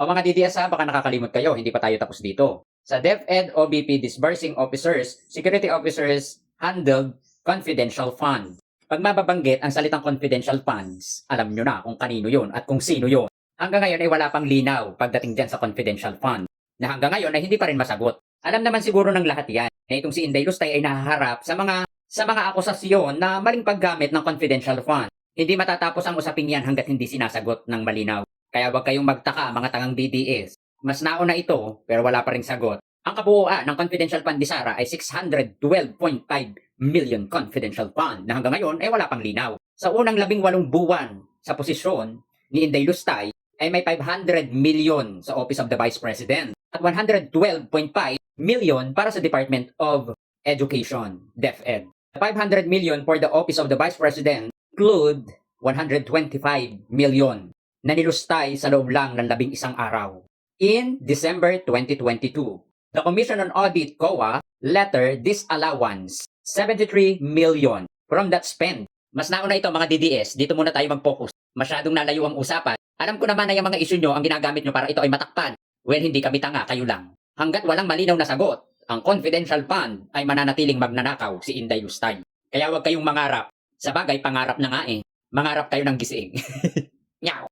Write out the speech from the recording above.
O mga DDS ha, baka nakakalimot kayo, hindi pa tayo tapos dito. Sa DepEd OBP Disbursing Officers, Security Officers handled confidential funds. Pag mababanggit ang salitang confidential funds, alam nyo na kung kanino yon at kung sino yon. Hanggang ngayon ay wala pang linaw pagdating dyan sa confidential fund, na hanggang ngayon ay hindi pa rin masagot. Alam naman siguro ng lahat yan na itong si Inday Lustay ay nahaharap sa mga akusasyon na maling paggamit ng confidential fund. Hindi matatapos ang usaping yan hanggat hindi sinasagot ng malinaw. Kaya huwag kayong magtaka mga tangang DDS. Mas nauna ito pero wala pa rin sagot. Ang kabuuan ng confidential fund ni Sara ay 612.5 million confidential fund na hanggang ngayon ay wala pang linaw. Sa unang 18 buwan sa posisyon ni Inday Lustay ay may 500 million sa Office of the Vice President at 112.5 million para sa Department of Education, DepEd. 500 million for the Office of the Vice President include 125 million na nilustay sa loob lang ng 11 araw. In December 2022, the Commission on Audit COA letter disallowance 73 million from that spend. Mas nauna ito mga DDS, dito muna tayo mag-focus. Masyadong nalayo ang usapan. Alam ko naman na yung mga issue nyo ang ginagamit nyo para ito ay matakpan. Well, hindi kami tanga, kayo lang. Hanggat walang malinaw na sagot, ang confidential fund ay mananatiling magnanakaw si Inday Lustay. Kaya huwag kayong mangarap. Sa bagay, pangarap na nga eh. Mangarap kayo ng gising. Nyaw!